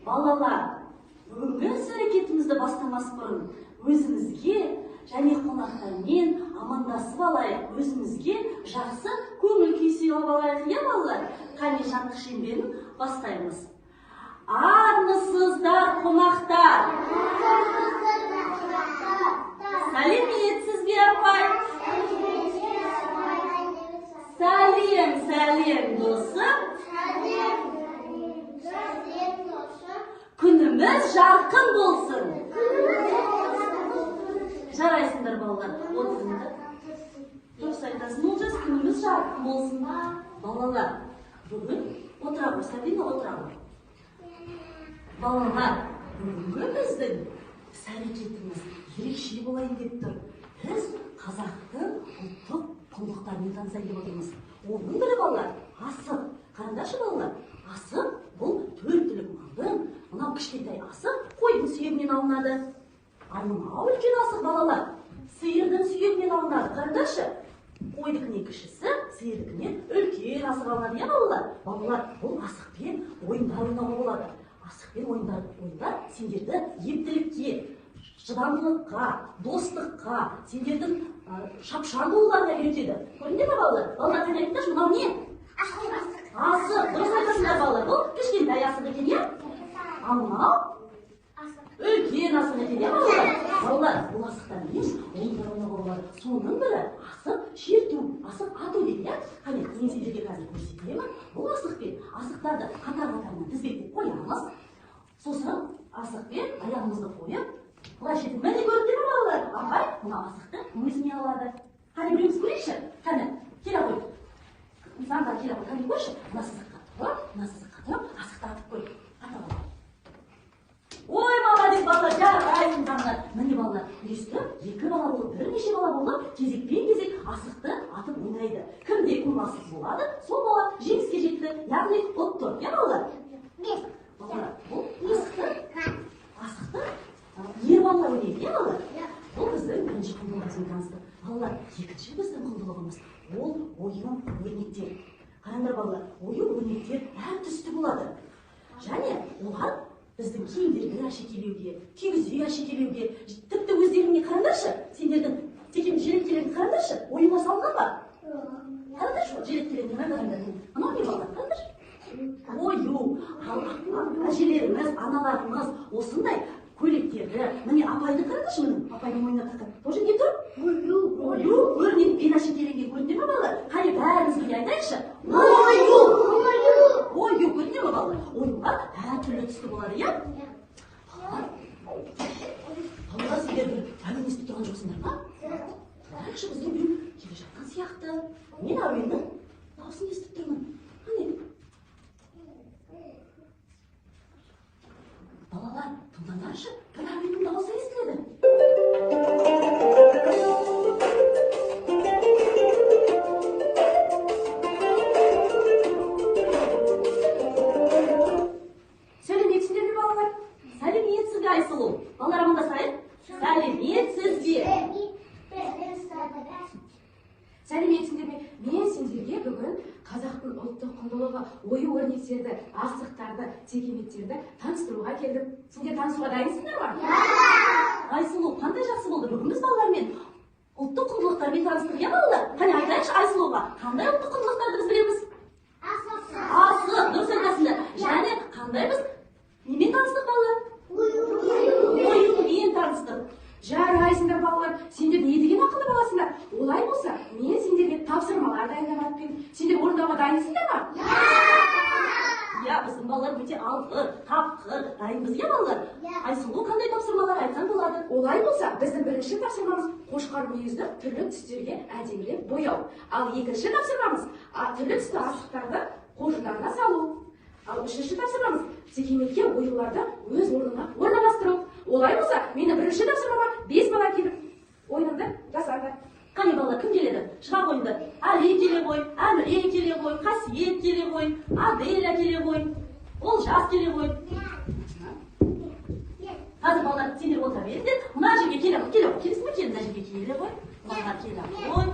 Балалар, бүгінгі іс-әрекетімізді бастамас бұрын өзімізге және қонақтармен амандасып алайық, өзімізге жақсы көңіл күй сыйлап алайық, иә балалар? Қане жарық шеңберін бастаймыз. Армысыздар, қонақтар? Сәлеметсіз бе, апай? Сәлем, досым. Күніміз жарқын болсын. Жарайсыңдар, балалар. Отырыңдар. Дұрыс айтасың, Олжас, күніміз жарқын болсын. Балалар, бүгін отыра ғой, Сабина, отыра ғой. Балалар, бүгінгі біздің іс-әрекетіміз ерекше болайын деп тұр. Біз қазақтың ұлттық құндылықтарымен танысайын деп отырмыз. Оның бірі, балалар, асық. Қараңдаршы, балалар, асық бұл 4 түлік малдың, мынау кішкентай асық қойдың сүйегінен алынады. Ал мынау үлкен асық, балалар, сиырдың сүйегінен алынады. Қараңдаршы, қойдікінен кішісі, сиырдікінен үлкен асық алынады, иә, балалар? Балалар, бұл асықпен ойындар ойнауға болады. Асықпен ойындар сендерді ептілікке, шыдамдылыққа, достыққа, сендердің шапшаң болуларына үйретеді. Көрдіңдер ме, балалар? Балалар, қане айтыңдаршы, мынау не? Асық. Дұрыс айтасыңдар, балалар. Бұл кішкентай асық екен, иә? Ал мынау үлкен асық екен, иә, балалар? Балалар, бұл асықтармен ойындар ойнауға болады. Соның бірі асық шерту, асық ату дейді, иә? Қане, мен сендерге қазір көрсетемін. Бұл асықпен асықтарды қатар-қатарынан тізбектеп қоямыз. Сосын асықпен аяғымызды қойып, былай шетіп, міне көрдіңдер ме, балалар? Апай, мына асықты өзіне алады. Қане, біреуміз көрейікші? Қане, келе қой. Заңға келе қой, қане көрші? Мына сызыққа тұрып, асықты атып қой. Атып алады. Ой, молодец, балалар, жарайсың жандар. Міне, балалар, үйістіп, 2 бала болып, бірнеше бала болып, кезекпен-кезек асықты атып ойнайды. Кімде көп асық болады, сол бала жеңіске жетті, яғни ұтты. Я, балалар? Балалар, бұл асықты ер балалар ойнайды, я, балалар? Бұл біздің бірінші құндылығымызбен танысты. Балалар, екінші біздің құндылығымыз ол ойын өрнектер. Қараңдар, балалар, ойын өрнектер әр түсті болады. Және олар біздің киімдерді әшекейлеуге, кигізге әшекейлеуге, тіпті өздеріне қараңдаршы, сендердің желеткелерін қараңдаршы, ойынға салынған ба? Қараңдаршы, желеткелерін қараңдар. Анау не балалар, қараңдаршы? Ою, әжелеріміз, аналарымыз осындай көйлектерді, міне апайды қараңдаршы, міне апайдың ойына таққан. Тоже не тұр? Ою, өрнекпен әшекейленген, көрдіңдер ме, балалар? Қане, бәріміз бірге айтайықшы. Ою, көрдіңдер ме, балалар? Ойынға әртүрлі түсті болады, иә? Балалар, сендер бір әуен естіп тұрған жоқсыңдар ма? Қараңдаршы, біздің біреу келе жатқан сияқты. Мен әуеннің дауысын естіп тұрмын. Қане? Балалар, тыңдаңдаршы, бір әуеннің дауысы естіледі. Сәлеметсіздер ме, балалар? Сәлеметсіз бе, Айсұлу? Балалар, амандасайық. Сәлеметсіз бе? Сәлеметсіздер ме? Мен сендерге бүгін қазақтың ұлттық құндылығы ою өрнектерді, асықтарды, текеметтерді таныстыруға келдім. Сендер танысуға дайынсыңдар ма? Айсұлу, қандай жақсы болды. Бүгін біз балалармен ұлттық құндылықтармен таныстық, иә, балалар? Қане айтайықшы Айсұлуға, қандай ұлттық құндылықтарды біз білеміз? Асық, дұрыс айтасыңдар. Және қандай біз немен таныстық, балалар? Ойынмен таныстық. Жарайсыңдар, балалар, сендер не деген ақылы баласыңдар? Олай болса, мен сендерге тапсырмалар дайындап бердім. Сендер орындауға дайынсыңдар ма? Иә, біздің балалар өте алғыр, тапқыр, дайынбыз, иә, балалар? Айсұлу, қандай тапсырмалар айтсаң болады? Олай болса, біздің бірінші тапсырмамыз қошқар мүйізді түрлі түстерге әдемілеп бояу. Ал екінші тапсырмамыз түрлі түсті асықтарды қоржындарына салу. Ал үшінші тапсырмамыз текеметке оюларды өз орнына орналастыру. Олай болса, менің бірінші тапсырмама 5 бала келіп ойынды жасаңдар. Қане, балалар, кім келеді? Шыға қойыңдар. Әли келе ғой, Әміре келе ғой, Қасиет келе ғой, Аделя келе ғой, Олжас келе ғой. Қазір балалар, сендер отыра беріңдер. Мына жерге келе ғой, келесің бе? Мына жерге келе ғой. Балалар келе ғой.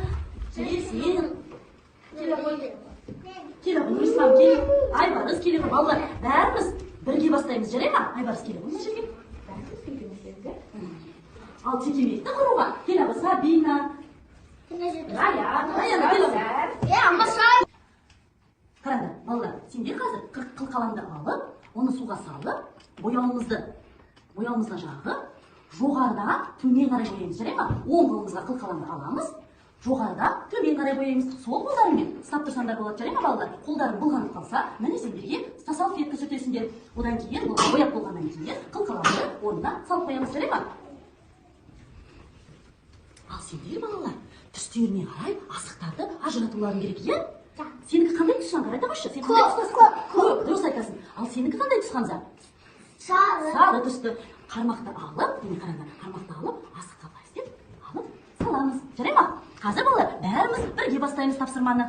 Сен келе ғой. Келе ғой, Нұрислам келе. Айбарыс келе ғой. Балалар, бәріміз бірге бастаймыз, жарай ма? Айбарыс келе мына жерге. Ал текеметті құруға келе Сабина. Қараңдар, балалар, сендер қазір қылқаламды алып, оны суға салып, бояуымызға жағып, жоғарыда төмен қарай бояймыз, жарай ма? Оң қолымызға қылқаламды аламыз, жоғарыда төмен қарай бояймыз. Сол қолдарымен ұстап тұрсаңдар болады, жарай ма балалар? Қолдарың былғанып қалса, міне сендерге салфетка сүртесіңдер. Одан кейін бояп болғаннан кейін қылқаламды орнына салып қоямыз, жарай ма? Ал сендер балалар, түстеріне қарай асықтарды ажыратуларың керек, иә? Сенікі қандай тұсқан қарай тағашы? Көп, дұрыс айтасың. Ал сенікі қандай тұс, Хамза? Сары түсті. Қармақты алып, міне қараңдар, қармақты алып, асыққа былай істеп, алып, саламыз. Жарай ма? Қазір балалар, бәріміз бірге бастаймыз тапсырманы.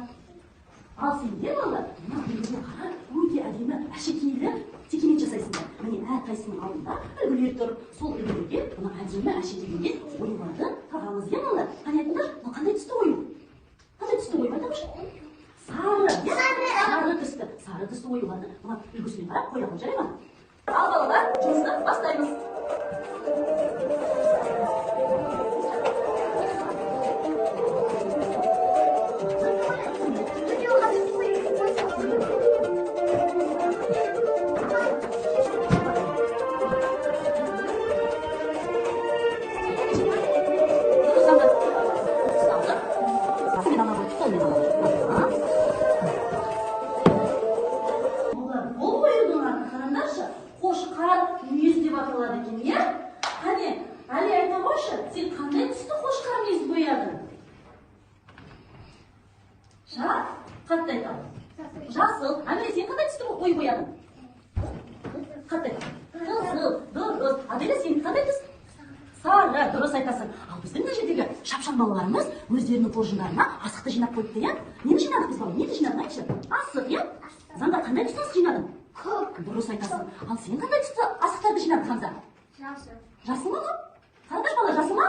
Ал сендер балалар, мына бірге қарай, өте әдемі, әшекейлі текемет жасайсыңдар. Міне әрқайсының алдында үлгілер тұр. Сол үлгілерге мына әдемі әшекейлерге оюларды тағамыз, иә балалар? Қане айтыңдар, бұл қандай түсті ою? Қандай түсті ою? Айтыңдаршы. Сары түсті оюларды мына үлгісіне қарап қоямыз, жарай ма? Ал балалар, жұмысты бастаймыз. Қатты айтамын. Жасыл. Әмеле, сен қандай түсті ой боядың? Қатты айтамын. Қызыл, дұрыс. Аделя, сен қандай түс? Сары, дұрыс айтасың. Ал біздің мына жердегі шапшаң балаларымыз өздерінің қоржындарына асықты жинап қойыпты, иә? Нені жинадық біз балалар? Нені жинадың, айтшы? Асық, иә? Заңда қандай түсті асық жинадың? Көк. Дұрыс айтасың. Ал сен қандай түсті асықтарды жинадың, Хамза? Жасыл. Жасыл ма? Қараңдаршы балалар, жасыл ма?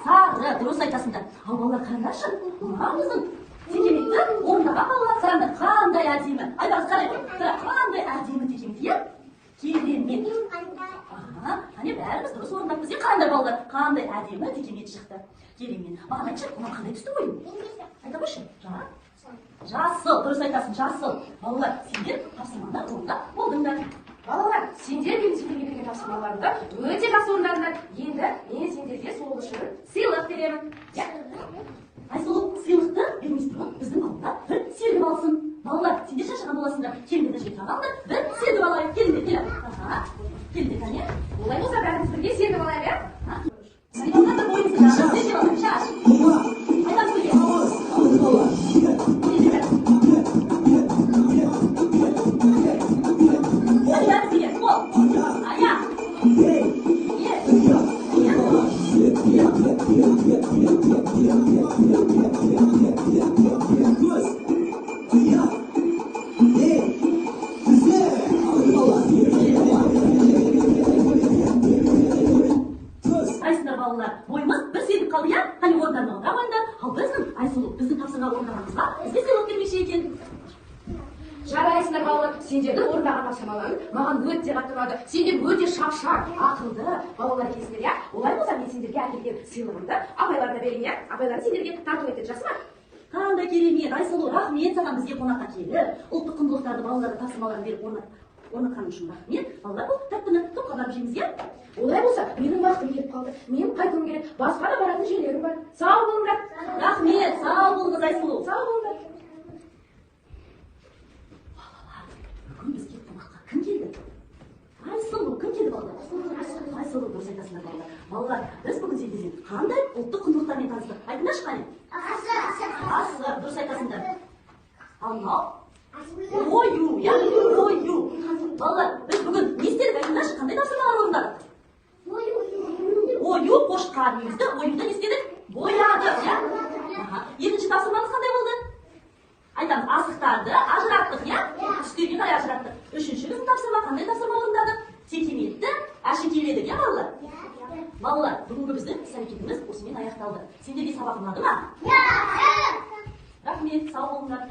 Сары, дұрыс айтасыңдар. Ал балалар, қараңдаршы. Мына біздің текеметті орындаған балалар, қараңдар, қандай әдемі. Айбарыс қарай ғой, қандай әдемі текемет, иә? Керемет. Қане бәріміз дұрыс орындаппыз, иә? Қараңдар балалар, қандай әдемі текемет шықты. Керемет. Маған айтшы, мына қандай түсті ойын? Айта қойшы. Жасыл, дұрыс айтасың, жасыл. Балалар, сендер тапсырманы орындап болдыңдар. Балалар, сендер мен сендерге берген тапсырмаларымды өте жақсы орындадыңдар. Енді мен сендерге сол үшін сыйлық беремін. Айсұлу, сыйлықты бермес бұрын біздің ауылда бір сергіп алсын. Балалар, сендер шаршаған боласыңдар. Келіңдер жерге алыңдар, бір сергіп алайық. Келіңдер, келіңдер. Келіңдер, кәне. Олай болса бәріміз бірге сергіп алайық, иә? Сыйлыққа да бойымызды сергіп алайық. Шаш. Айтам сізге. Hadi ben size. Hop. Aya. Айсыңдар балалар, бойымыз бір сергіп қалды, иә? Қане орындарына отыра қойыңдар. Ал біздің тапсырма орындағанымызға бізге сыйлық бермекші екен. Жарайсыңдар балалар, сендердің орындаған тапсырмаларың маған өте қатты ұнады. Сендер өте шапшаң, ақылды балалар екенсіңдер, иә? Олай болса мен сендерге әкелген сыйлығымды апайларына берейін, иә? Апайлар сендерге тарту етеді, жақсы ма? Қандай керемет, Айсұлу, рахмет саған бізге қонаққа келіп, ұлттық құндылықтарды балаларға тапсырмаларын беріп орнатқаның үшін рахмет. Балалар, бұл тәттіні топқа барып жейміз, иә? Олай болса, менің уақытым келіп қалды. Мен қайтуым керек. Басқа да баратын жерлерім бар. Сау болыңдар. Рахмет, сау болыңыз, Айсұлу. Сау болыңдар. Бүгін бізге қонаққа кім келді? Айсұлу, кім келді балалар? Айсұлу, дұрыс айтасыңдар балалар. Балалар, біз бүгін сендермен қандай ұлттық құндылықтармен таныстық? Айтыңдаршы қане? Асық, дұрыс айтасыңдар. Ал мынау? Ою, иә? Ою. Балалар, біз бүгін не істедік? Айтыңдаршы, қандай тапсырмалар орындадық? Ою, қошқар мүйізді, оюды не істедік? Боядық, иә? Екінші тапсырмамыз қандай болды? Айтамыз, асықтарды ажыраттық, иә? Түстерге қарай ажыраттық. Үшінші біздің тапсырма, қандай тапсырма орындадық? Текеметті әшекейледік, иә балалар? Балалар, бүгінгі біздің іс-әрекетіміз осымен аяқталды. Сендерге сабақ ұнады ма? Рахмет, сау болыңдар.